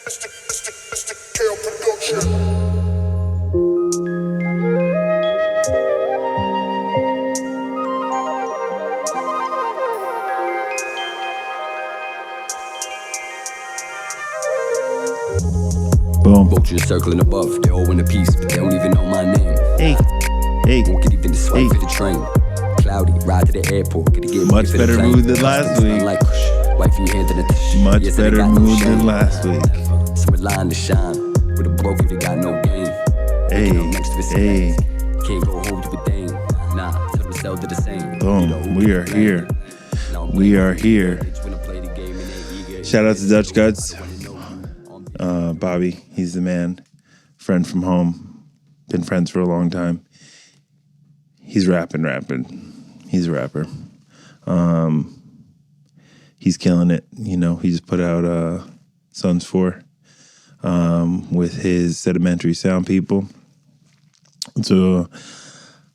Boom. Vultures circling above, they all in a piece, but they don't even know my name. Hey. Won't get even the swipe for the train. Cloudy, ride to the airport, get much better mood than last week. Like, wifey handing it. Much better mood than last week. Some line to shine with a broker that got no game. Hey, hey. Can't go home to a dame. Nah, tell them sell to the same. Boom. We are here. We are here. Shout out to Dutch Guts. Bobby, he's the man. Friend from home. Been friends for a long time. He's rapping. He's a rapper. He's killing it. You know, he just put out Sons 4 with his Sedimentary Sound people. It's a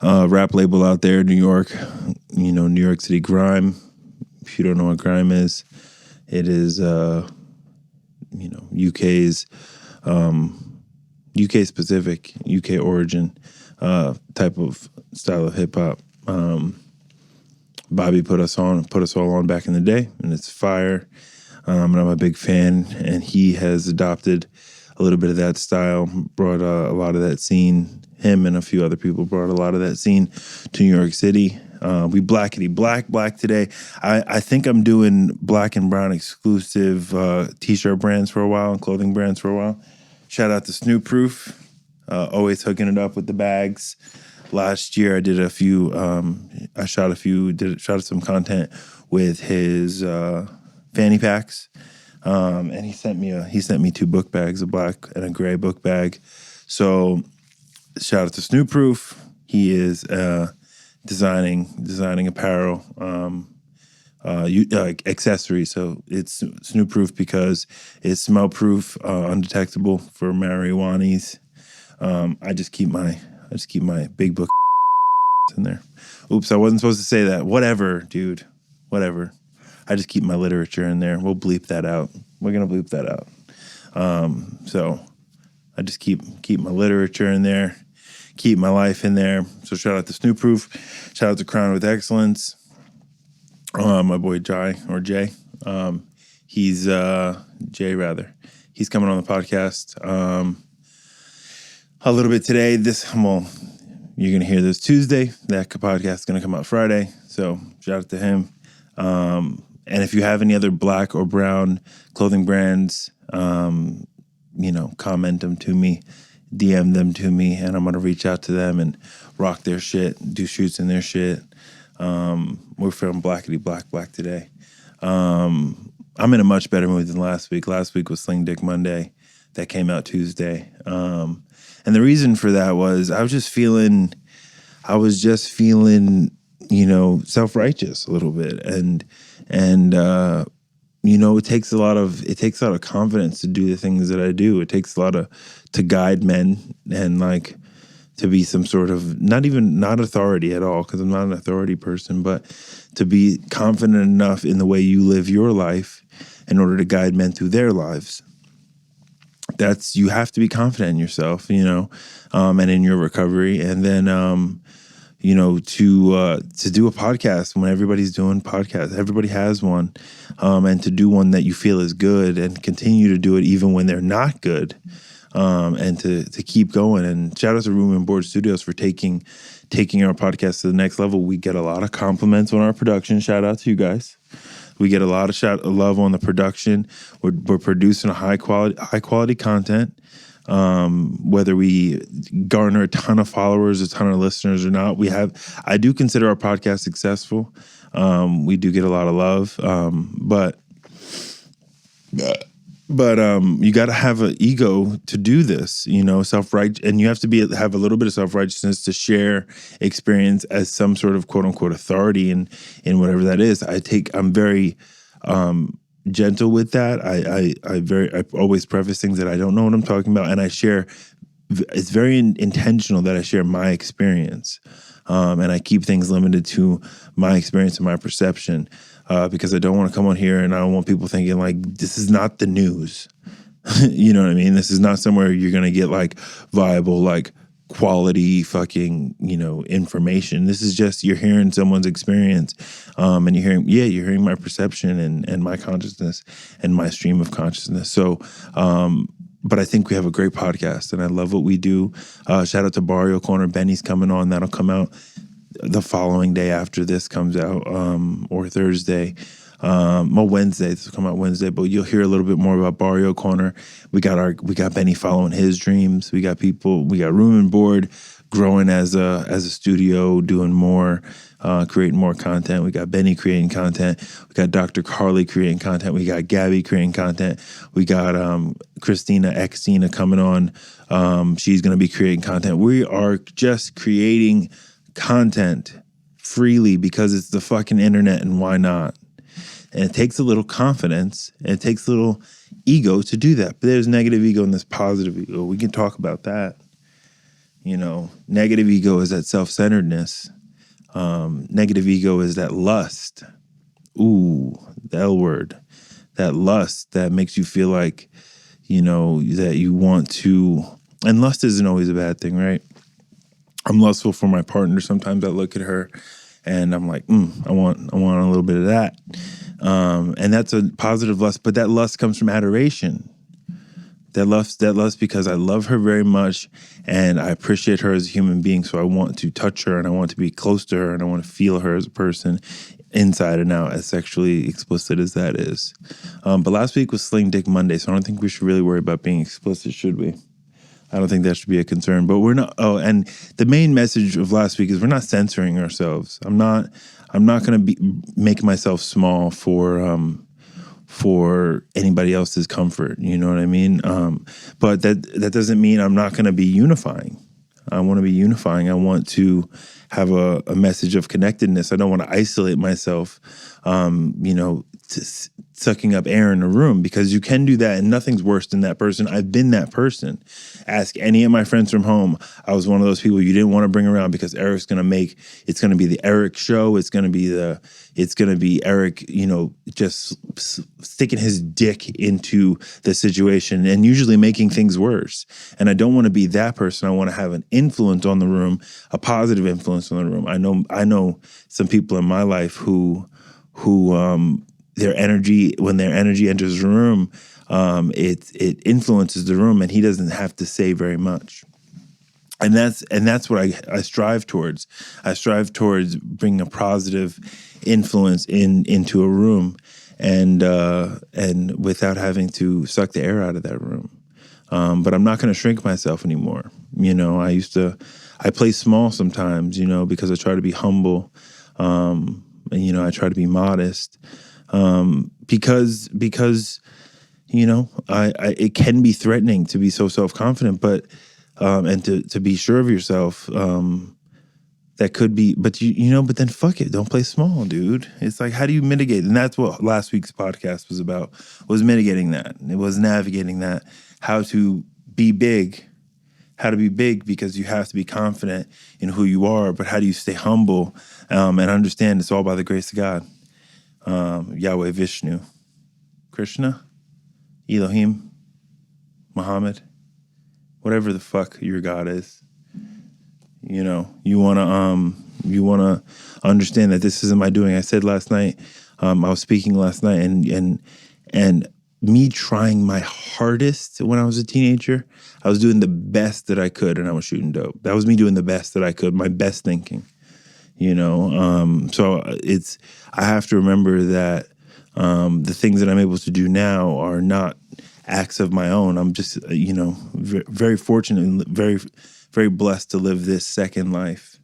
rap label out there, New York. You know, New York City grime. If you don't know what grime is, it is, UK's, UK specific, UK origin type of style of hip hop. Bobby put us all on back in the day, and it's fire. And I'm a big fan, and he has adopted a little bit of that style, brought a lot of that scene. Him and a few other people brought a lot of that scene to New York City. We blackity black today. I think I'm doing black and brown exclusive t-shirt brands for a while and clothing brands for a while. Shout out to Snoop Proof, always hooking it up with the bags. Last year I did a few. I shot some content with his fanny packs, and he sent me 2 book bags, a black and a gray book bag. So shout out to Snoop Proof. He is designing apparel, accessories. So it's Snoop Proof because it's smell proof, undetectable for marijuanas. I just keep my big book in there. Oops, I wasn't supposed to say that. Whatever, dude. Whatever. I just keep my literature in there. We'll bleep that out. We're gonna bleep that out. So I just keep my literature in there. Keep my life in there. So shout out to Snoop Proof. Shout out to Crown with Excellence. My boy Jay. He's Jay rather. He's coming on the podcast a little bit today. You're gonna hear this Tuesday. That podcast is gonna come out Friday. So shout out to him. And if you have any other black or brown clothing brands, comment them to me. DM them to me, and I'm gonna reach out to them and rock their shit, do shoots in their shit. We're feeling blackity black today. I'm in a much better mood than last week. Last week was Sling Dick Monday. That came out Tuesday. And the reason for that was I was just feeling, self-righteous a little bit, and it takes a lot of confidence to do the things that I do. It takes a lot to guide men and to be some sort of, not authority at all, because I'm not an authority person, but to be confident enough in the way you live your life in order to guide men through their lives. You have to be confident in yourself, and in your recovery. And then, to do a podcast when everybody's doing podcasts, everybody has one, and to do one that you feel is good and continue to do it even when they're not good, and to keep going. And shout out to Room and Board Studios for taking our podcast to the next level. We get a lot of compliments on our production. Shout out to you guys. We get a lot of love on the production. We're producing a high quality content. Whether we garner a ton of followers, a ton of listeners or not, I do consider our podcast successful. We do get a lot of love. But you got to have an ego to do this, self-right, and you have to have a little bit of self-righteousness to share experience as some sort of quote unquote authority in whatever that is. I'm very gentle with that. I always preface things that I don't know what I'm talking about, and I share. It's very intentional that I share my experience, and I keep things limited to my experience and my perception, because I don't want to come on here and I don't want people thinking this is not the news. You know what I mean? This is not somewhere you're going to get like viable, like quality fucking, information. This is just, you're hearing someone's experience. And you're hearing my perception and my consciousness and my stream of consciousness. So, but I think we have a great podcast and I love what we do. Shout out to Barrio Corner. Benny's coming on. That'll come out the following day after this comes out, or Thursday. Well, Wednesday. This will come out Wednesday, but you'll hear a little bit more about Barrio Corner. We got Benny following his dreams. We got Room and Board growing as a studio, doing more, creating more content. We got Benny creating content. We got Dr. Carly creating content. We got Gabby creating content. We got Christina Xtina coming on. She's going to be creating content. We are just creating content freely because it's the fucking internet, and why not? And it takes a little confidence and it takes a little ego to do that. But there's negative ego and there's positive ego. We can talk about that. Negative ego is that self-centeredness. Negative ego is that lust. Ooh, the L word. That lust that makes you feel like, that you want to. And lust isn't always a bad thing, right? I'm lustful for my partner. Sometimes I look at her and I'm like, I want a little bit of that. And that's a positive lust, but that lust comes from adoration. That lust because I love her very much and I appreciate her as a human being. So I want to touch her and I want to be close to her and I want to feel her as a person inside and out, as sexually explicit as that is. But last week was Sling Dick Monday, so I don't think we should really worry about being explicit, should we? I don't think that should be a concern, but we're not. Oh, and the main message of last week is we're not censoring ourselves. I'm not going to make myself small for anybody else's comfort. You know what I mean? But that doesn't mean I'm not going to be unifying. I want to be unifying. I want to have a message of connectedness. I don't want to isolate myself, sucking up air in a room, because you can do that and nothing's worse than that person. I've been that person. Ask any of my friends from home. I was one of those people you didn't want to bring around because Eric's going to it's going to be the Eric show. It's going to be Eric, just sticking his dick into the situation and usually making things worse. And I don't want to be that person. I want to have an influence on the room, a positive influence on the room. I know some people in my life who their energy, when their energy enters the room, it influences the room, and he doesn't have to say very much. And that's what I strive towards. I strive towards bringing a positive influence into a room, and without having to suck the air out of that room. But I'm not going to shrink myself anymore. I play small sometimes, because I try to be humble. And I try to be modest. Because it can be threatening to be so self-confident, but and to be sure of yourself, that could be, but but then fuck it, don't play small, dude. It's like, how do you mitigate? And that's what last week's podcast was about, was mitigating that. It was navigating that, how to be big, because you have to be confident in who you are, but how do you stay humble, and understand it's all by the grace of God. Yahweh, Vishnu, Krishna, Elohim, Muhammad, whatever the fuck your God is. You wanna understand that this isn't my doing. I said last night, I was speaking last night, and me trying my hardest when I was a teenager, I was doing the best that I could, and I was shooting dope. That was me doing the best that I could, my best thinking. So I have to remember that the things that I'm able to do now are not acts of my own. I'm just, very fortunate and very, very blessed to live this second life.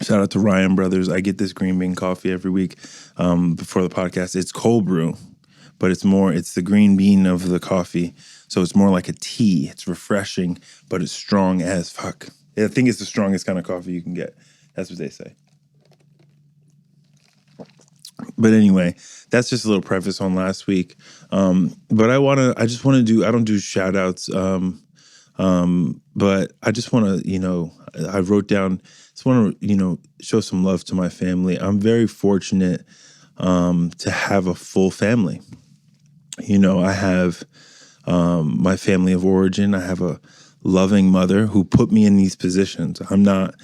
Shout out to Ryan Brothers. I get this green bean coffee every week before the podcast. It's cold brew, but it's the green bean of the coffee. So it's more like a tea. It's refreshing, but it's strong as fuck. I think it's the strongest kind of coffee you can get. That's what they say. But anyway, that's just a little preface on last week. But I don't do shout outs. But I just want to, I wrote down, just want to, show some love to my family. I'm very fortunate, to have a full family. I have my family of origin. I have a loving mother who put me in these positions. I'm not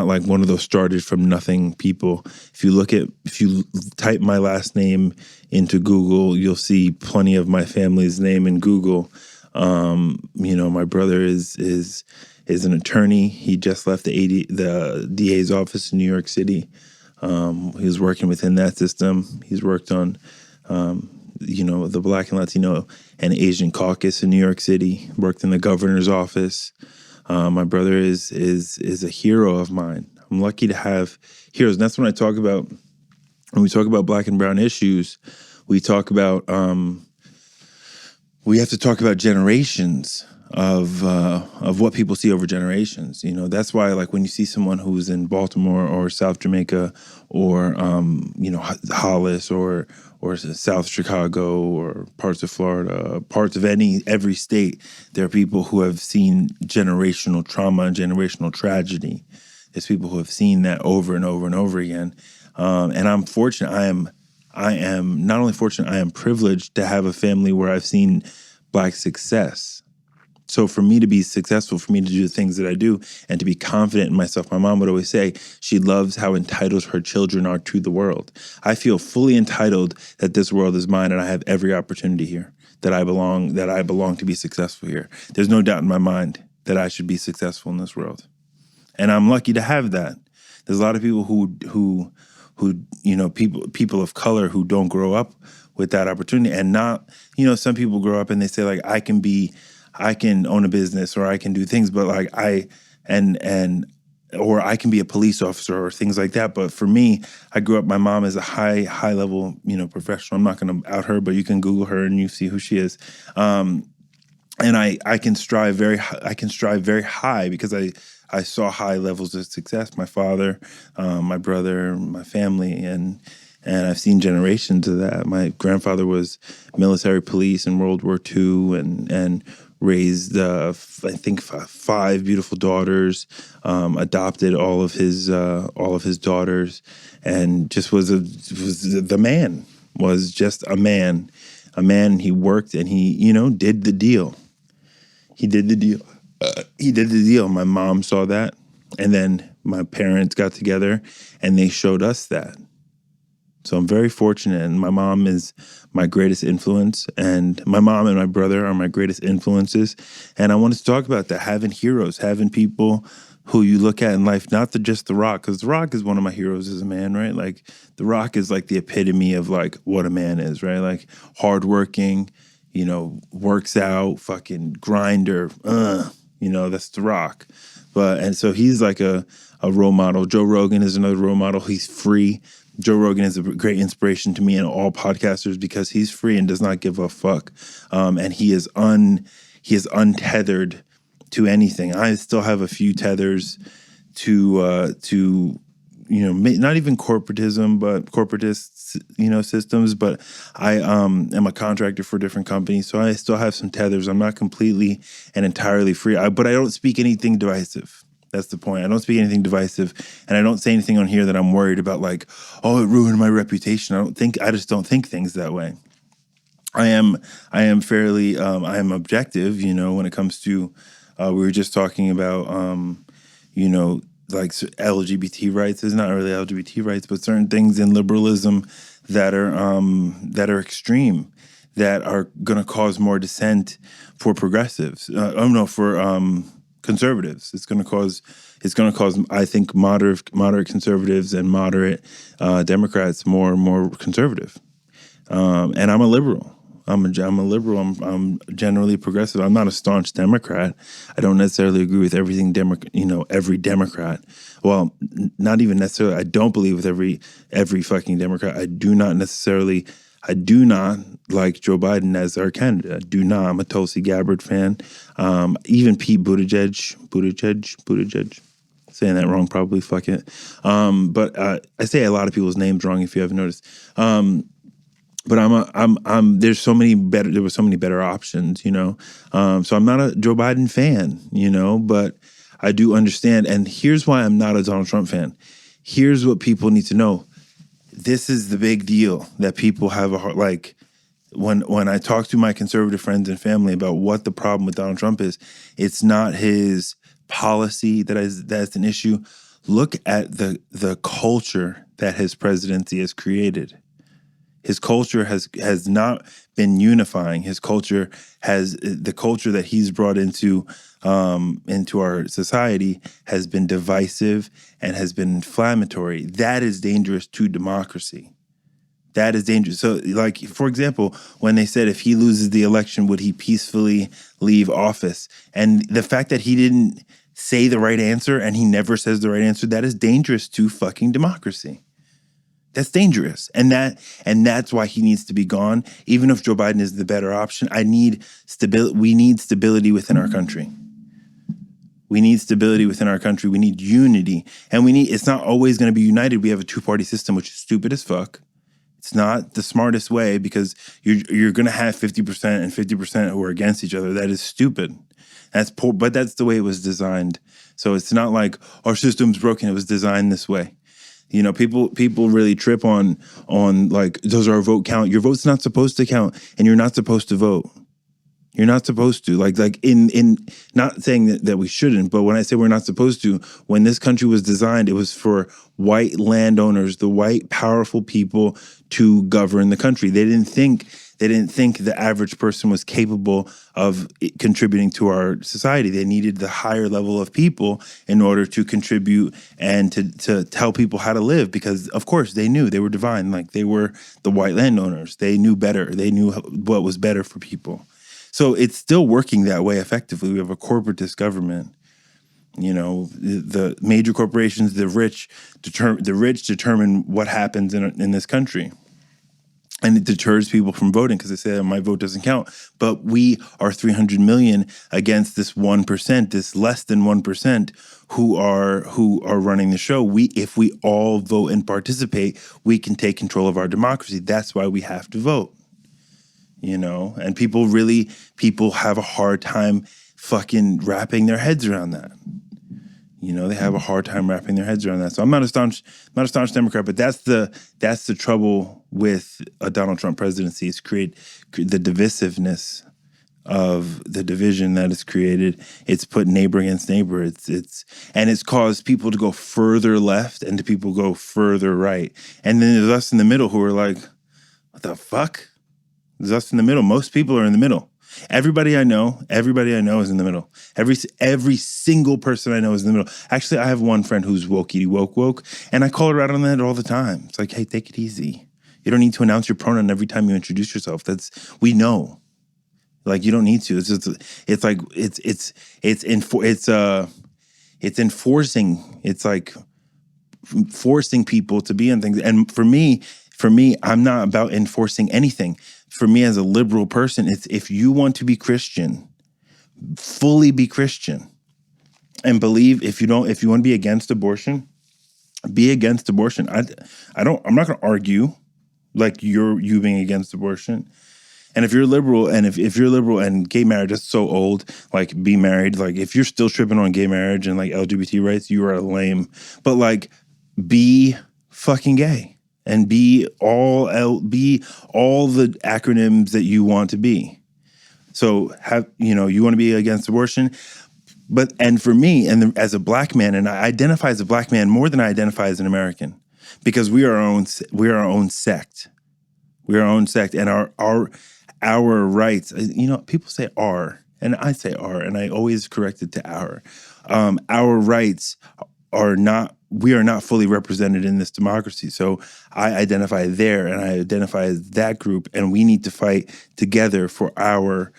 like one of those started from nothing people. If you type my last name into Google, you'll see plenty of my family's name in Google. My brother is an attorney. He just left the DA's office in New York City. He was working within that system. He's worked on the Black and Latino and Asian caucus in New York City, worked in the governor's office. My brother is a hero of mine. I'm lucky to have heroes. And that's when we talk about Black and brown issues, we talk about, we have to talk about generations of what people see over generations. That's why, like, when you see someone who's in Baltimore or South Jamaica or Hollis or South Chicago or parts of Florida, parts of every state, there are people who have seen generational trauma and generational tragedy. There's people who have seen that over and over and over again. And I'm fortunate. I am not only fortunate, I am privileged to have a family where I've seen Black success. So for me to be successful, for me to do the things that I do and to be confident in myself, my mom would always say she loves how entitled her children are to the world. I feel fully entitled that this world is mine and I have every opportunity here, that I belong to be successful here. There's no doubt in my mind that I should be successful in this world. And I'm lucky to have that. There's a lot of people who people of color who don't grow up with that opportunity, and not, some people grow up and they say, like, I can own a business or I can do things, but like or I can be a police officer or things like that. But for me, I grew up, my mom is a high level, professional. I'm not going to out her, but you can Google her and you see who she is. And I can strive very high because I saw high levels of success. My father, my brother, my family, and I've seen generations of that. My grandfather was military police in World War II and raised, I think, 5 beautiful daughters, adopted all of his daughters, and just was just a man. A man. He worked and he, did the deal. He did the deal. My mom saw that, and then my parents got together and they showed us that. So I'm very fortunate, and my mom is my greatest influence, and my mom and my brother are my greatest influences. And I wanted to talk about that, having heroes, having people who you look at in life, not just The Rock, because The Rock is one of my heroes as a man, right? Like, The Rock is like the epitome of like what a man is, right? Like hardworking, works out, fucking grinder, that's The Rock. And so he's like a role model. Joe Rogan is another role model. He's free. Joe Rogan is a great inspiration to me and all podcasters because he's free and does not give a fuck. And he is untethered to anything. I still have a few tethers to not even corporatism, but corporatist, systems. But I am a contractor for different companies, so I still have some tethers. I'm not completely and entirely free, but I don't speak anything divisive. That's the point. I don't speak anything divisive, and I don't say anything on here that I'm worried about, like, oh, it ruined my reputation. I just don't think things that way. I am fairly, I am objective, when it comes to, we were just talking about, like LGBT rights. It's not really LGBT rights, but certain things in liberalism that are extreme, that are going to cause more dissent for progressives. For conservatives. It's going to cause, I think, moderate conservatives and moderate Democrats more conservative. And I'm a liberal. I'm a liberal. I'm generally progressive. I'm not a staunch Democrat. I don't necessarily agree with everything every Democrat. Well, not even necessarily. I don't believe with every fucking Democrat. I do not like Joe Biden as our candidate. I do not. I'm a Tulsi Gabbard fan. Even Pete Buttigieg. Saying that wrong, probably. Fuck it. But I say a lot of people's names wrong if you haven't noticed. But there were so many better options, so I'm not a Joe Biden fan, but I do understand. And here's why I'm not a Donald Trump fan. Here's what people need to know. This is the big deal that people have when I talk to my conservative friends and family about what the problem with Donald Trump is, it's not his policy that's an issue. Look at the culture that his presidency has created. His culture has not been unifying. His culture has the culture that he's brought into our society has been divisive and has been inflammatory. That is dangerous to democracy. That is dangerous. So, like, for example, when they said if he loses the election, would he peacefully leave office? And the fact that he didn't say the right answer and he never says the right answer, that is dangerous to fucking democracy. That's dangerous. And that's why he needs to be gone. Even if Joe Biden is the better option, we need stability within our country. We need stability within our country. We need unity. And it's not always going to be united. We have a two-party system, which is stupid as fuck. It's not the smartest way because you're going to have 50% and 50% who are against each other. That is stupid. That's poor, but that's the way it was designed. So it's not like our system's broken. It was designed this way. You know, people really trip on like, does our vote count? Your vote's not supposed to count, and you're not supposed to vote. You're not supposed to. Like in not saying that we shouldn't, but when I say we're not supposed to, when this country was designed, it was for white landowners, the white powerful people to govern the country. They didn't think the average person was capable of contributing to our society. They needed the higher level of people in order to contribute and to tell people how to live, because of course they knew they were divine. Like, they were the white landowners. They knew better. They knew what was better for people. So it's still working that way effectively. We have a corporatist government. You know, the major corporations, the rich determine what happens in this country. And it deters people from voting because they say that my vote doesn't count. But we are 300 million against this 1%, this less than 1% who are running the show. If we all vote and participate, we can take control of our democracy. That's why we have to vote. You know, and people have a hard time fucking wrapping their heads around that. You know, they have a hard time wrapping their heads around that. So I'm not a staunch Democrat, but that's the trouble with a Donald Trump presidency, is create the divisiveness of the division that is created. It's put neighbor against neighbor. It's caused people to go further left and to people go further right. And then there's us in the middle who are like, what the fuck? There's us in the middle. Most people are in the middle. Everybody I know is in the middle. Every single person I know is in the middle. Actually, I have one friend who's wokey woke, and I call her out on that all the time. It's like, hey, take it easy. You don't need to announce your pronoun every time you introduce yourself. We know. Like, you don't need to. It's enforcing. It's like forcing people to be on things. And for me, I'm not about enforcing anything. For me, as a liberal person, it's if you want to be Christian, fully be Christian, and believe. If you want to be against abortion, be against abortion. I'm not going to argue like you being against abortion. And if you're liberal, and if you're liberal and gay marriage is so old, like, be married. Like, if you're still tripping on gay marriage and like LGBT rights, you are lame. But like, be fucking gay. And be all the acronyms that you want to be. So you want to be against abortion, and for me, and as a black man, and I identify as a black man more than I identify as an American, because we are our own sect. We are our own sect, and our rights. You know, people say "our," and I say "our," and I always correct it to "our." Our rights are not. We are not fully represented in this democracy. So I identify there, and I identify as that group, and we need to fight together for our,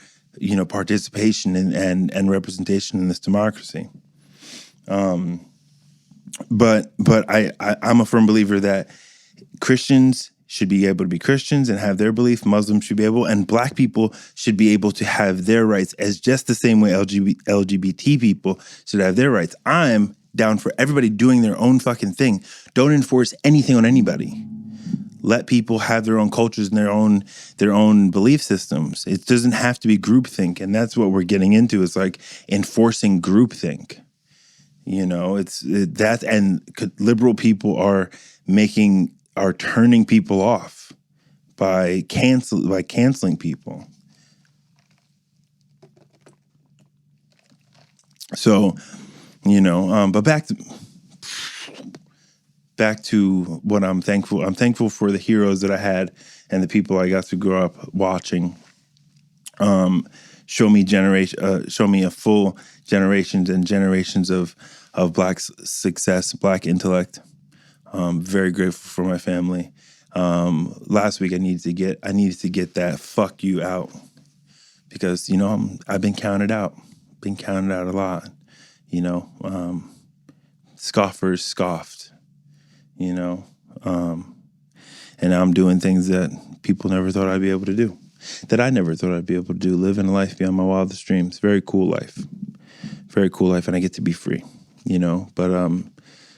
participation and representation in this democracy. But I'm a firm believer that Christians should be able to be Christians and have their belief. Muslims should be able, and black people should be able to have their rights, as just the same way LGBT people should have their rights. I'm down for everybody doing their own fucking thing. Don't enforce anything on anybody. Let people have their own cultures and their own belief systems. It doesn't have to be groupthink, and that's what we're getting into. It's like enforcing groupthink. And liberal people are turning people off by canceling people. So, but back to what I'm thankful. I'm thankful for the heroes that I had and the people I got to grow up watching. Show me a full generations and generations of Black success, Black intellect. Very grateful for my family. Last week I needed to get that "fuck you" out because I've been counted out. Been counted out a lot. Scoffers scoffed. And now I'm doing things that people never thought I'd be able to do. That I never thought I'd be able to do, living a life beyond my wildest dreams. Very cool life, and I get to be free, But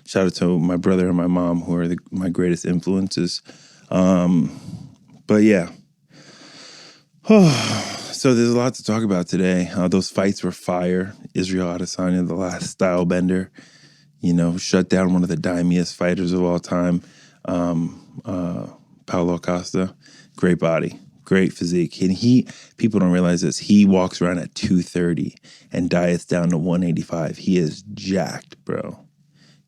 shout out to my brother and my mom, who are my greatest influences. But yeah, so there's a lot to talk about today. Those fights were fire. Israel Adesanya, the last style bender, shut down one of the dimiest fighters of all time, Paulo Costa. Great body. Great physique. And people don't realize this, he walks around at 230 and diets down to 185. He is jacked, bro.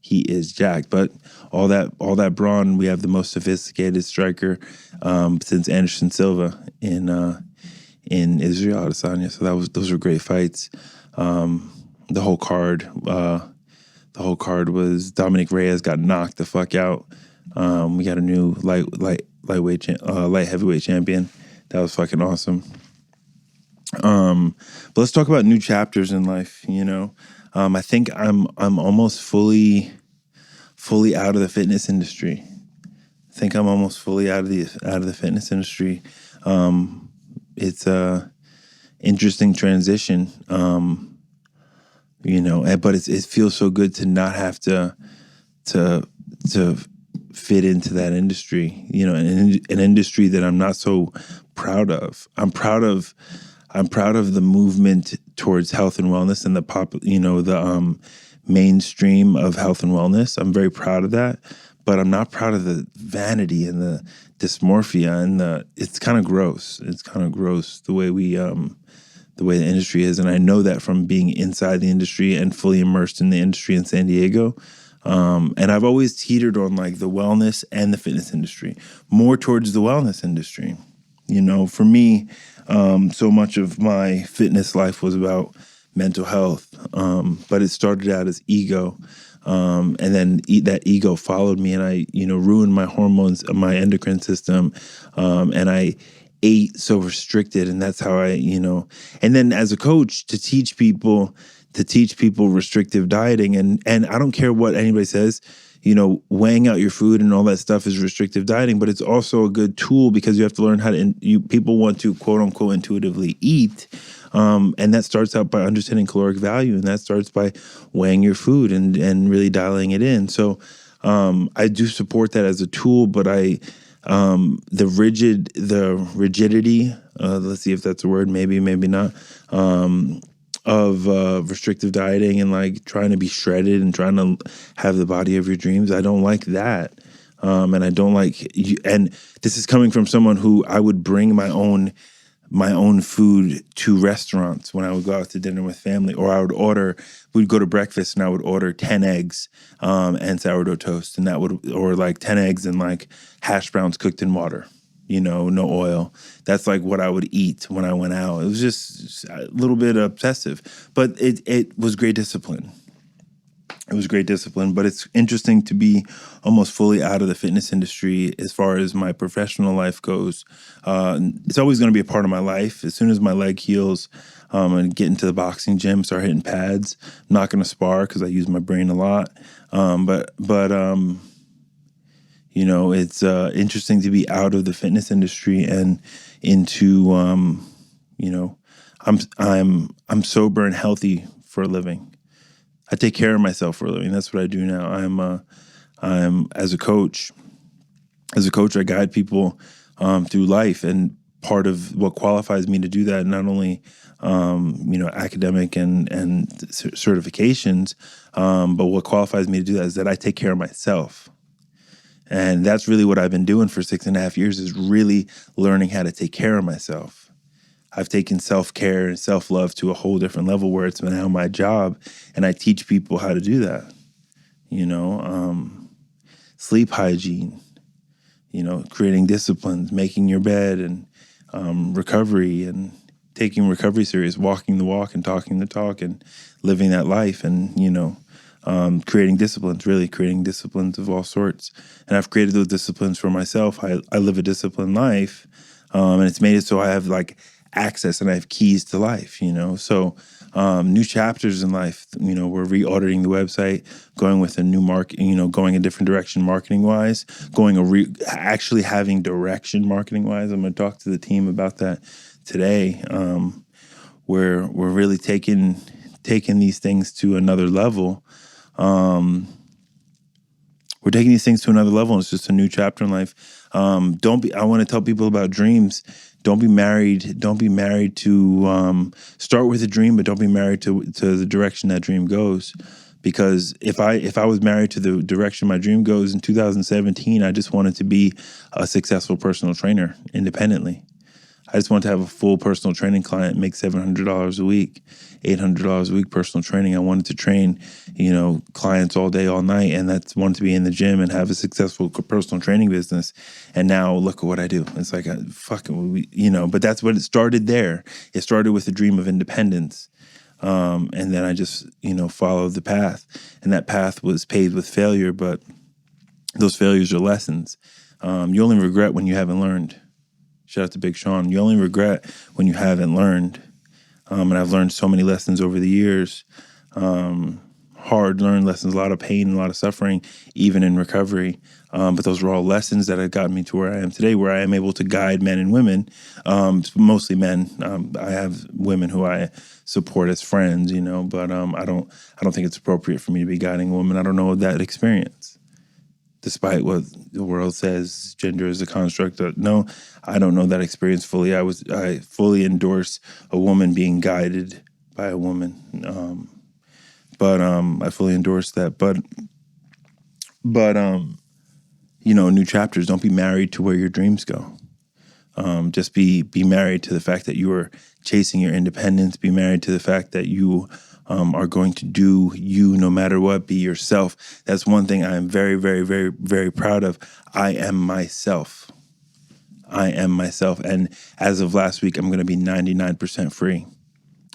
He is jacked. But all that brawn, we have the most sophisticated striker since Anderson Silva in Israel Adesanya. So those were great fights. The whole card was Dominic Reyes got knocked the fuck out. We got a new light heavyweight champion. That was fucking awesome. But let's talk about new chapters in life. I think I'm almost fully out of the fitness industry. It's a interesting transition. But it feels so good to not have to fit into that industry, an industry that I'm not so proud of. I'm proud of the movement towards health and wellness and the mainstream of health and wellness. I'm very proud of that, but I'm not proud of the vanity and the dysmorphia and it's kind of gross. It's kind of gross the way the way the industry is. And I know that from being inside the industry and fully immersed in the industry in San Diego. And I've always teetered on like the wellness and the fitness industry, more towards the wellness industry. For me, so much of my fitness life was about mental health, but it started out as ego. And then that ego followed me and I, ruined my hormones, my endocrine system. And I ate so restricted, and that's how and then as a coach to teach people restrictive dieting, and I don't care what anybody says, weighing out your food and all that stuff is restrictive dieting, but it's also a good tool because you have to learn how to, people want to quote unquote intuitively eat. And that starts out by understanding caloric value, and that starts by weighing your food and really dialing it in. So I do support that as a tool, but the rigidity, let's see if that's a word, maybe not, of restrictive dieting and like trying to be shredded and trying to have the body of your dreams. I don't like that. And I don't like, and this is coming from someone who I would bring my own food to restaurants when I would go out to dinner with family, or we'd go to breakfast and I would order 10 eggs and sourdough toast, and or like 10 eggs and like hash browns cooked in water, no oil. That's like what I would eat when I went out. It was just a little bit obsessive, but it was great discipline. It was great discipline, but it's interesting to be almost fully out of the fitness industry as far as my professional life goes. It's always going to be a part of my life. As soon as my leg heals and get into the boxing gym, start hitting pads, I'm not going to spar because I use my brain a lot. But it's interesting to be out of the fitness industry and into, I'm sober and healthy for a living. I take care of myself for a living. That's what I do now. I'm as a coach, I guide people through life, and part of what qualifies me to do that, not only academic and certifications, but what qualifies me to do that is that I take care of myself. And that's really what I've been doing for 6.5 years, is really learning how to take care of myself. I've taken self-care and self-love to a whole different level where it's now my job, and I teach people how to do that. Sleep hygiene, creating disciplines, making your bed, and recovery, and taking recovery serious, walking the walk and talking the talk, and living that life, and, creating disciplines of all sorts. And I've created those disciplines for myself. I live a disciplined life, and it's made it so I have access and I have keys to life, So new chapters in life, we're re-auditing the website, going with a new going a different direction marketing wise, actually having direction marketing wise. I'm going to talk to the team about that today. We're really taking these things to another level. We're taking these things to another level, and it's just a new chapter in life. I want to tell people about dreams. Don't be married. Don't be married to, start with a dream, but don't be married to the direction that dream goes. Because if I was married to the direction my dream goes in 2017, I just wanted to be a successful personal trainer independently. I just wanted to have a full personal training client, make $700 a week, $800 a week personal training. I wanted to train, clients all day, all night, and that's wanted to be in the gym and have a successful personal training business. And now look at what I do. It's like but that's what it started there. It started with a dream of independence. And then I just, followed the path, and that path was paved with failure, but those failures are lessons. You only regret when you haven't learned. Shout out to Big Sean. You only regret when you haven't learned. And I've learned so many lessons over the years. Hard-learned lessons, a lot of pain, a lot of suffering, even in recovery. But those were all lessons that have gotten me to where I am today, where I am able to guide men and women, mostly men. I have women who I support as friends, but I don't think it's appropriate for me to be guiding a woman. I don't know that experience. Despite what the world says, gender is a construct. No, I don't know that experience fully. I fully endorse a woman being guided by a woman. I fully endorse that. But new chapters. Don't be married to where your dreams go. Just be married to the fact that you are chasing your independence. Be married to the fact that you are going to do you no matter what. Be yourself. That's one thing I am very, very, very, very proud of. I am myself. And as of last week, I'm going to be 99% free.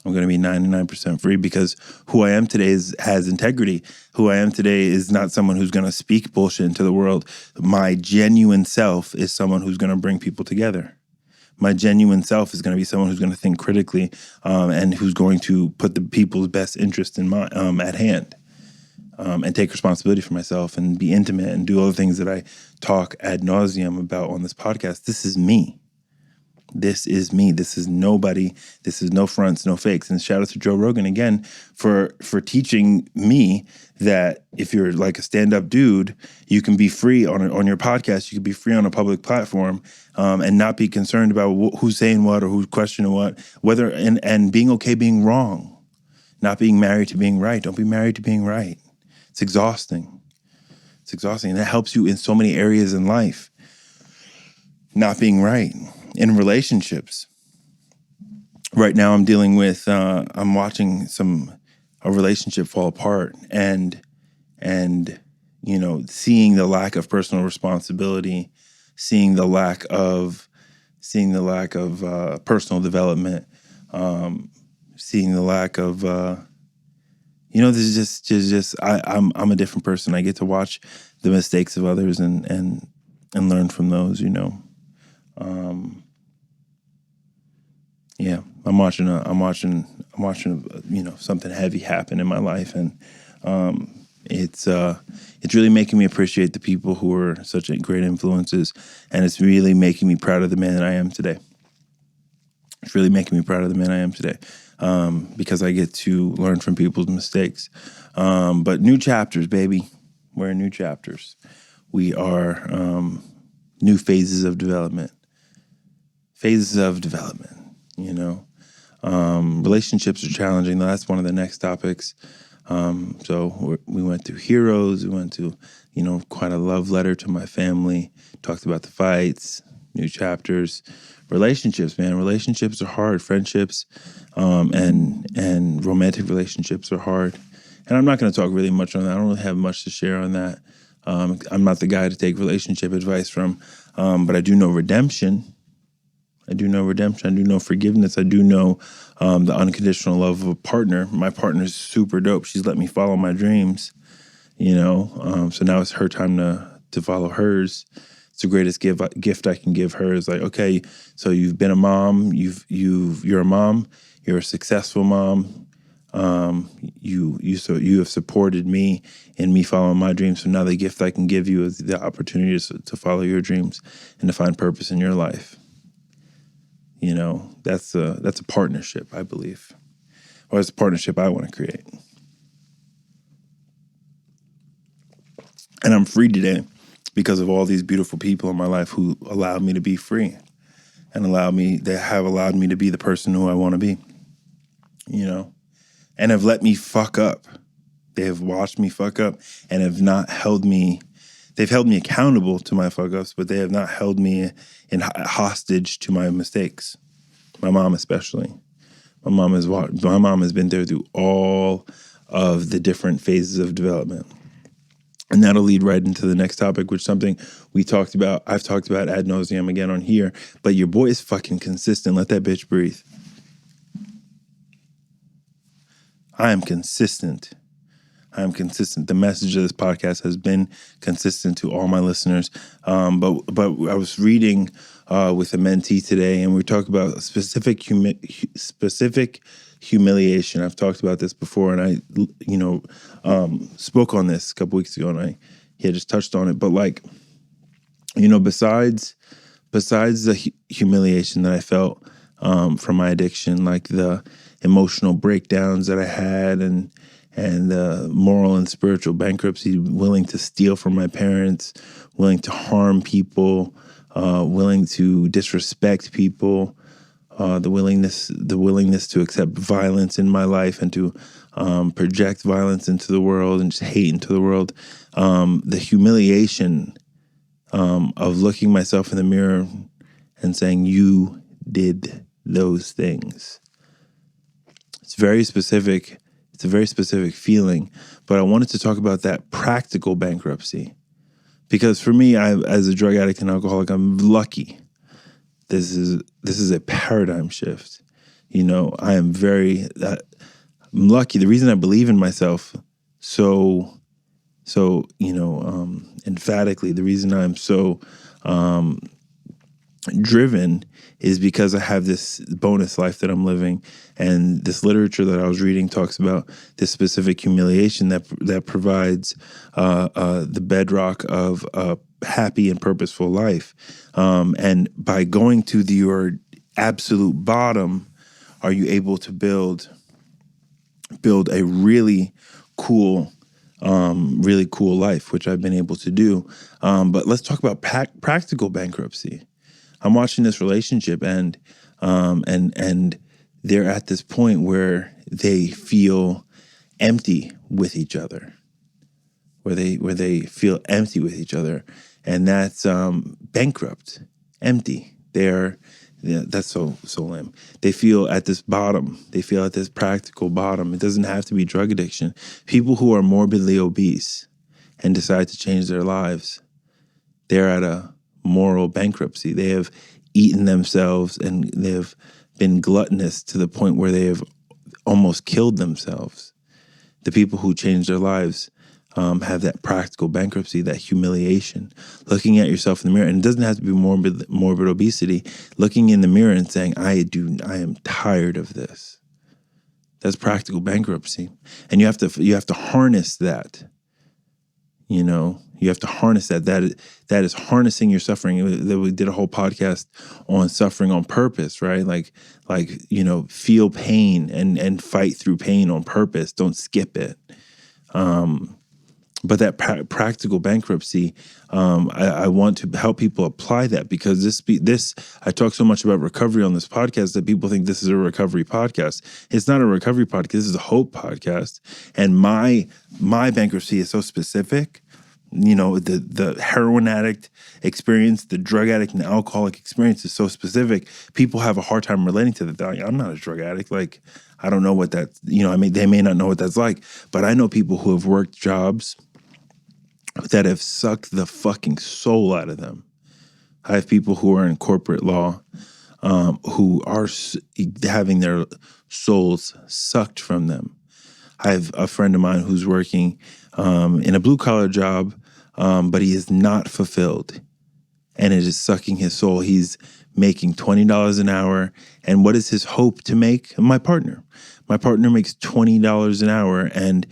I'm going to be 99% free because who I am today has integrity. Who I am today is not someone who's going to speak bullshit into the world. My genuine self is someone who's going to bring people together. My genuine self is going to be someone who's going to think critically and who's going to put the people's best interest in at hand and take responsibility for myself and be intimate and do all the things that I talk ad nauseum about on this podcast. This is me. This is me. This is nobody. This is no fronts, no fakes. And shout out to Joe Rogan again for teaching me that if you're like a stand-up dude, you can be free on your podcast. You can be free on a public platform and not be concerned about who's saying what or who's questioning what. And being okay being wrong, not being married to being right. Don't be married to being right. It's exhausting. It's exhausting, and that helps you in so many areas in life. Not being right. In relationships. Right now I'm dealing with, I'm watching a relationship fall apart and seeing the lack of personal responsibility, seeing the lack of personal development, seeing the lack of, there's just, I'm a different person. I get to watch the mistakes of others and learn from those, I'm watching something heavy happen in my life, and it's really making me appreciate the people who are such great influences, and it's really making me proud of the man that I am today. It's really making me proud of the man I am today because I get to learn from people's mistakes. But new chapters, baby. We're in new chapters. We are new phases of development. Relationships are challenging. That's one of the next topics. So we went through heroes. We went to, quite a love letter to my family. Talked about the fights, new chapters, relationships. Man, relationships are hard. Friendships, and romantic relationships are hard. And I'm not going to talk really much on that. I don't really have much to share on that. I'm not the guy to take relationship advice from, but I do know redemption. I do know redemption. I do know forgiveness. I do know the unconditional love of a partner. My partner is super dope. She's let me follow my dreams, So now it's her time to follow hers. It's the greatest gift I can give her. Is like, okay, so you've been a mom. You're a mom. You're a successful mom. You have supported me in me following my dreams. So now the gift I can give you is the opportunity to follow your dreams and to find purpose in your life. That's a partnership, I believe. Or it's a partnership I want to create. And I'm free today because of all these beautiful people in my life who allowed me to be free and they have allowed me to be the person who I want to be, and have let me fuck up. They have watched me fuck up and have not held me. They've held me accountable to my fuck ups, but they have not held me in hostage to my mistakes. My mom especially. My mom has been there through all of the different phases of development. And that'll lead right into the next topic, which is something I've talked about ad nauseum again on here, but your boy is fucking consistent. Let that bitch breathe. I am consistent. The message of this podcast has been consistent to all my listeners. But I was reading with a mentee today, and we talked about specific humiliation. I've talked about this before, and I, spoke on this a couple weeks ago, and he had just touched on it. But besides the humiliation that I felt from my addiction, like the emotional breakdowns that I had, and the moral and spiritual bankruptcy, willing to steal from my parents, willing to harm people, willing to disrespect people, the willingness to accept violence in my life and to project violence into the world and just hate into the world, the humiliation of looking myself in the mirror and saying, you did those things. It's very specific. It's a very specific feeling, but I wanted to talk about that practical bankruptcy because for me, as a drug addict and alcoholic, I'm lucky. This is a paradigm shift. I am I'm lucky. The reason I believe in myself so emphatically, the reason I'm so driven is because I have this bonus life that I'm living, and this literature that I was reading talks about this specific humiliation that provides the bedrock of a happy and purposeful life. And by going to your absolute bottom, are you able to build a really cool life, which I've been able to do. But let's talk about practical bankruptcy. I'm watching this relationship, and they're at this point where they feel empty with each other, where they feel empty with each other, and that's bankrupt, empty. That's so lame. They feel at this bottom. They feel at this practical bottom. It doesn't have to be drug addiction. People who are morbidly obese and decide to change their lives, they're at a moral bankruptcy. They have eaten themselves, and they have been gluttonous to the point where they have almost killed themselves. The people who change their lives have that practical bankruptcy, that humiliation, looking at yourself in the mirror. And it doesn't have to be morbid obesity. Looking in the mirror and saying, I am tired of this. That's practical bankruptcy. And you have to harness that. You have to harness that. That is harnessing your suffering. We did a whole podcast on suffering on purpose, right? Like feel pain and fight through pain on purpose. Don't skip it. But that practical bankruptcy, I want to help people apply that, because this I talk so much about recovery on this podcast that people think this is a recovery podcast. It's not a recovery podcast. This is a hope podcast. And my bankruptcy is so specific. You know, the heroin addict experience, the drug addict and alcoholic experience is so specific. People have a hard time relating to that. They're like, I'm not a drug addict. Like, I don't know what that's, I mean, they may not know what that's like, but I know people who have worked jobs that have sucked the fucking soul out of them. I have people who are in corporate law who are having their souls sucked from them. I have a friend of mine who's working in a blue-collar job, but he is not fulfilled, and it is sucking his soul. He's making $20 an hour, and what is his hope to make? My partner. My partner makes $20 an hour, and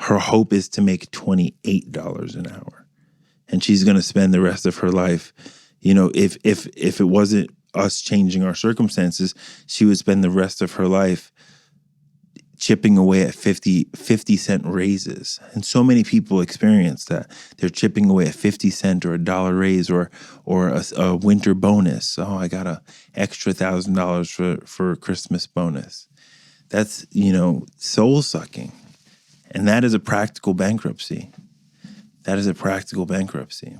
her hope is to make $28 an hour. And she's going to spend the rest of her life, if it wasn't us changing our circumstances, she would spend the rest of her life chipping away at 50-cent raises. And so many people experience that. They're chipping away at 50 cent or $1 raise or a winter bonus. Oh, I got a extra $1,000 for Christmas bonus. That's, soul sucking. And that is a practical bankruptcy. That is a practical bankruptcy.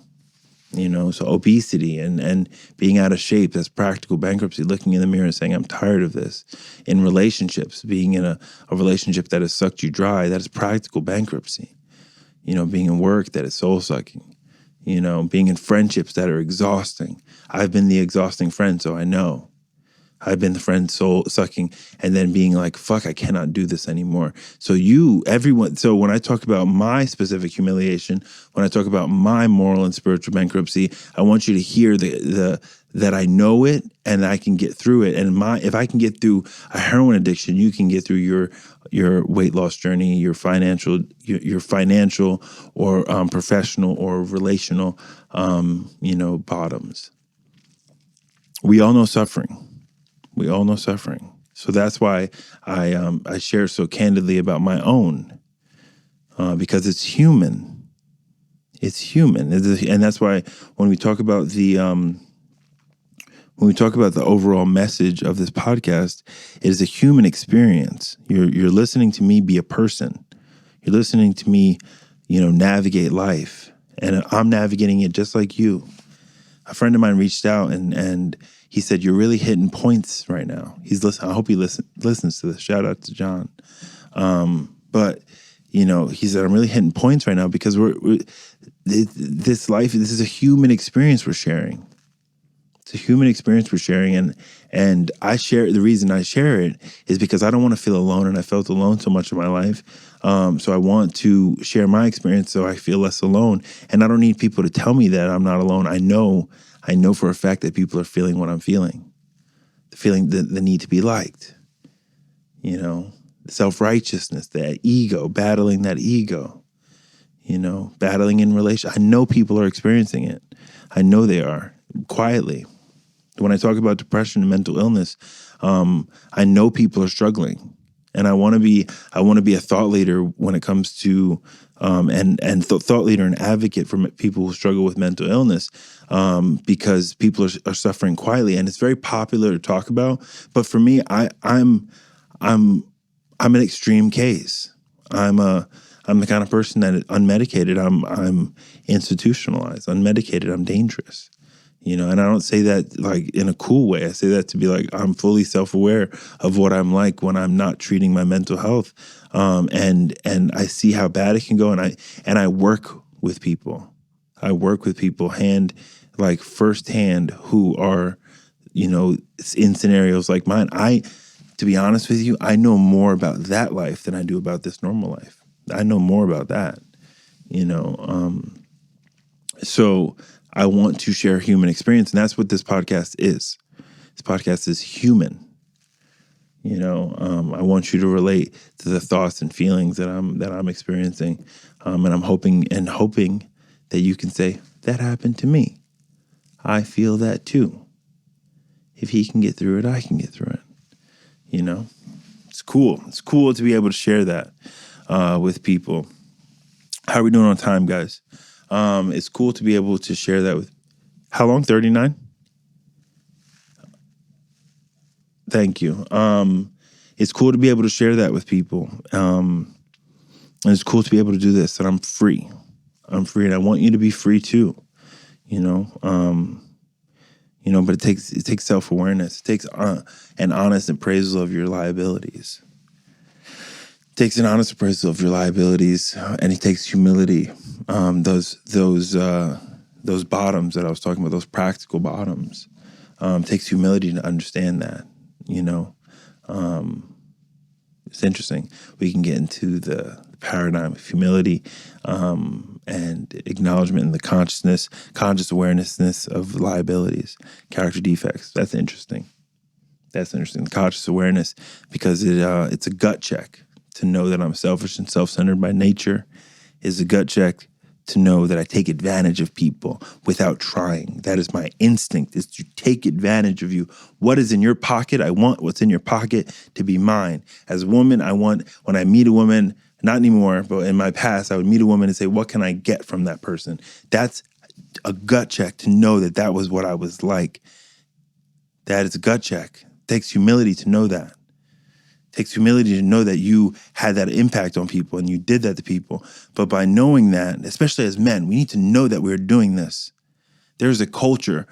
So obesity and being out of shape, that's practical bankruptcy. Looking in the mirror and saying, I'm tired of this. In relationships, being in a relationship that has sucked you dry, that is practical bankruptcy. Being in work that is soul sucking. Being in friendships that are exhausting. I've been the exhausting friend, so I know. I've been the friend soul sucking and then being like, fuck, I cannot do this anymore. So when I talk about my specific humiliation, when I talk about my moral and spiritual bankruptcy, I want you to hear that I know it and I can get through it. And if I can get through a heroin addiction, you can get through your weight loss journey, your financial or professional or relational, bottoms. We all know suffering. We all know suffering. So that's why I share so candidly about my own, because it's human. It's human. And that's why when we talk about the overall message of this podcast, it is a human experience. You're listening to me be a person. You're listening to me, navigate life. And I'm navigating it just like you. A friend of mine reached out and he said, you're really hitting points right now. He's listening. I hope he listens to this. Shout out to John. But he said, I'm really hitting points right now because this is a human experience we're sharing. It's a human experience we're sharing. And the reason I share it is because I don't want to feel alone. And I felt alone so much in my life. So I want to share my experience so I feel less alone. And I don't need people to tell me that I'm not alone. I know for a fact that people are feeling what I'm feeling. Feeling the need to be liked. The self-righteousness, that ego, battling that ego. Battling in relation. I know people are experiencing it. I know they are, quietly. When I talk about depression and mental illness, I know people are struggling. And I want to be a thought leader when it comes to thought leader and advocate for people who struggle with mental illness, because people are suffering quietly, and it's very popular to talk about. But for me, I'm an extreme case. I'm the kind of person that unmedicated, I'm institutionalized. Unmedicated, I'm dangerous. And I don't say that like in a cool way. I say that to be like, I'm fully self-aware of what I'm like when I'm not treating my mental health. And I see how bad it can go. And I work with people. I work with people firsthand who are, in scenarios like mine. To be honest with you, I know more about that life than I do about this normal life. I know more about that, so I want to share human experience, and that's what this podcast is. This podcast is human. I want you to relate to the thoughts and feelings that I'm experiencing, and I'm hoping that you can say, that happened to me. I feel that too. If he can get through it, I can get through it. It's cool. It's cool to be able to share that with people. How are we doing on time, guys? It's cool to be able to share that with. How long? 39? Thank you. It's cool to be able to share that with people. And it's cool to be able to do this, and I'm free. I'm free, and I want you to be free too. But it takes self-awareness. It takes an honest appraisal of your liabilities. It takes an honest appraisal of your liabilities, and it takes humility. Those bottoms that I was talking about, those practical bottoms, takes humility to understand that. It's interesting. We can get into the paradigm of humility and acknowledgement and the conscious awareness of liabilities, character defects. That's interesting. The conscious awareness, because it's a gut check to know that I'm selfish and self-centered by nature. Is a gut check to know that I take advantage of people without trying. That is my instinct, is to take advantage of you. What is in your pocket? I want what's in your pocket to be mine. As a woman, I want, when I meet a woman, not anymore, but in my past, I would meet a woman and say, what can I get from that person? That's a gut check to know that that was what I was like. That is a gut check. It takes humility to know that. It takes humility to know that you had that impact on people and you did that to people. But by knowing that, especially as men, we need to know that we're doing this. There's a culture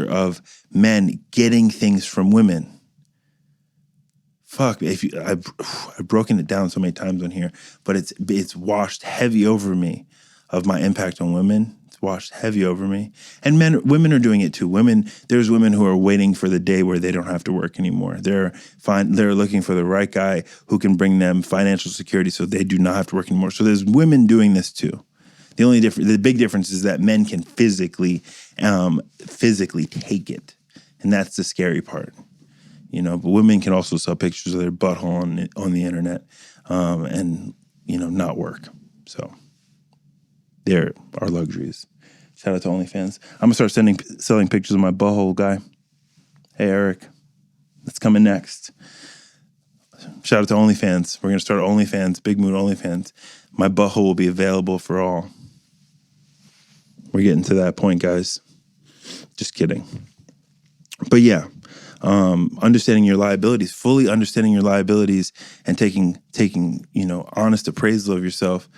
of men getting things from women. Fuck, I've broken it down so many times on here, but it's washed heavy over me of my impact on women. It's washed heavy over me. And women are doing it too. There's women who are waiting for the day where they don't have to work anymore. They're looking for the right guy who can bring them financial security so they do not have to work anymore. So there's women doing this too. The big difference is that men can physically take it. And that's the scary part. But women can also sell pictures of their butthole on the internet and not work. So there are luxuries. Shout out to OnlyFans. I'm going to start selling pictures of my butthole, guy. Hey, Eric, that's coming next. Shout out to OnlyFans. We're going to start OnlyFans, Big Mood OnlyFans. My butthole will be available for all. We're getting to that point, guys. Just kidding. But yeah. Understanding your liabilities, fully understanding your liabilities, and taking honest appraisal of yourself.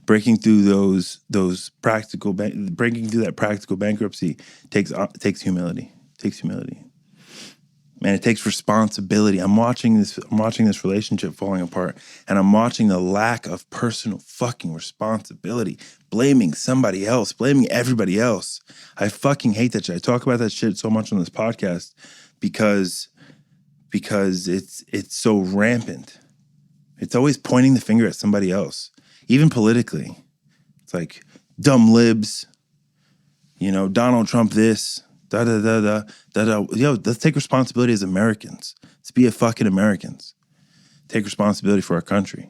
Breaking through that practical bankruptcy takes humility. Man, it takes responsibility. I'm watching this relationship falling apart, and I'm watching the lack of personal fucking responsibility, blaming somebody else, blaming everybody else. I fucking hate that shit. I talk about that shit so much on this podcast because it's so rampant. It's always pointing the finger at somebody else, even politically. It's like dumb libs, Donald Trump this. Yo, let's take responsibility as Americans. Let's be fucking Americans. Take responsibility for our country.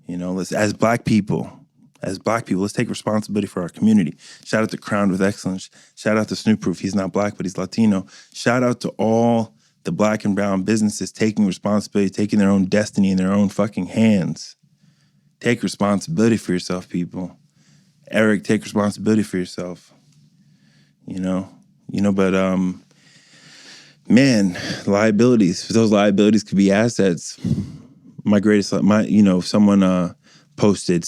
As black people, let's take responsibility for our community. Shout out to Crowned with Excellence. Shout out to Snoop Proof. He's not black, but he's Latino. Shout out to all the black and brown businesses taking responsibility, taking their own destiny in their own fucking hands. Take responsibility for yourself, people. Eric, take responsibility for yourself. But man, liabilities. Those liabilities could be assets. Someone posted,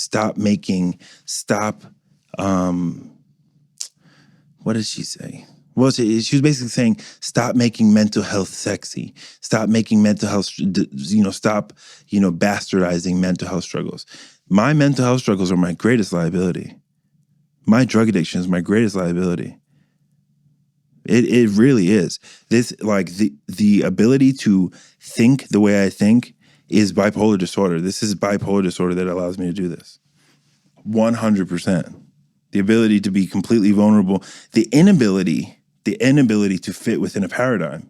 what did she say? Well, she was basically saying, stop making mental health sexy. Stop making mental health, stop, bastardizing mental health struggles. My mental health struggles are my greatest liability. My drug addiction is my greatest liability. It really is. This, like, the ability to think the way I think is bipolar disorder. This is bipolar disorder that allows me to do this. 100%. The ability to be completely vulnerable. The inability to fit within a paradigm.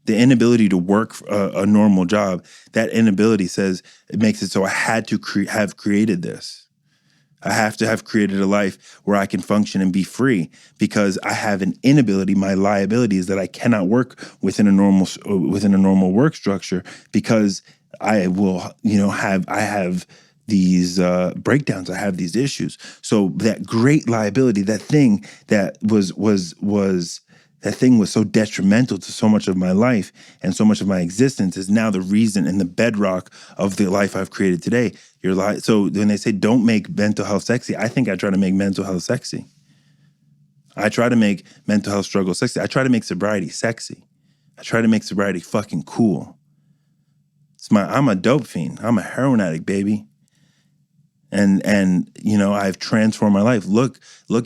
The inability to work a normal job. That inability it makes it so I had to have created this. I have to have created a life where I can function and be free because I have an inability. My liability is that I cannot work within a normal work structure because I will, I have these breakdowns. I have these issues. So that great liability, that thing that was that thing was so detrimental to so much of my life and so much of my existence is now the reason and the bedrock of the life I've created today. So when they say don't make mental health sexy, I think I try to make mental health sexy. I try to make mental health struggle sexy. I try to make sobriety sexy. I try to make sobriety fucking cool. I'm a dope fiend. I'm a heroin addict, baby. And I've transformed my life. Look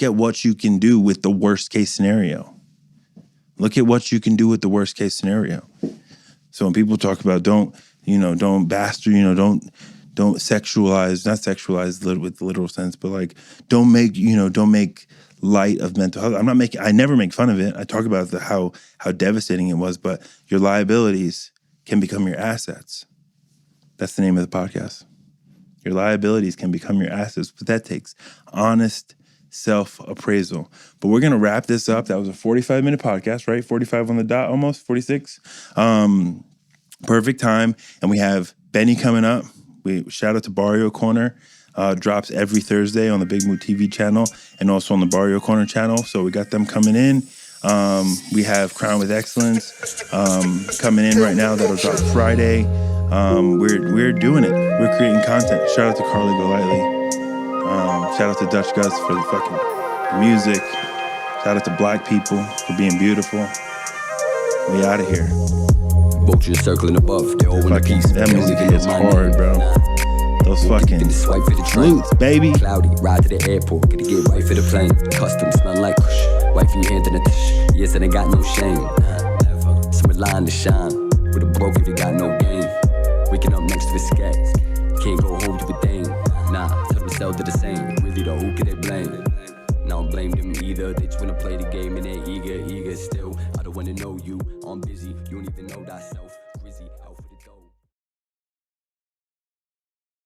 at what you can do with the worst case scenario. Look at what you can do with the worst case scenario. So when people talk about don't bastard, don't sexualize, not sexualize with the literal sense, but like don't make light of mental health. I never make fun of it. I talk about how devastating it was, but your liabilities can become your assets. That's the name of the podcast. Your liabilities can become your assets, but that takes honest self-appraisal. But we're going to wrap this up. That was a 45-minute podcast, right? 45 on the dot, almost 46. Perfect time. And we have Benny coming up. Shout out to Barrio Corner. Drops every Thursday on the Big Mood TV channel and also on the Barrio Corner channel. So we got them coming in. We have Crown with Excellence coming in right now. That'll drop Friday. We're doing it. We're creating content. Shout out to Carly Golightly. Shout out to Dutch Gus for the fucking music. Shout out to Black people for being beautiful. We out of here. Vultures circling above, they're all in a piece. That music hits hard, bro. Those fucking flutes, baby. Cloudy, ride to the airport, gotta get right for the plane. Custom, smell like kush. Wife in your hand in a tish. Yes, and I got no shame. Some line to shine. With a broke if you got no game. Waking up next to a scat. Can't go home to a dame. Nah, tell themselves they're the same. Really though, who can they blame? Now I don't blame them either. They just wanna play the game and they're eager still. I don't wanna know you. I'm busy, you don't even know thyself.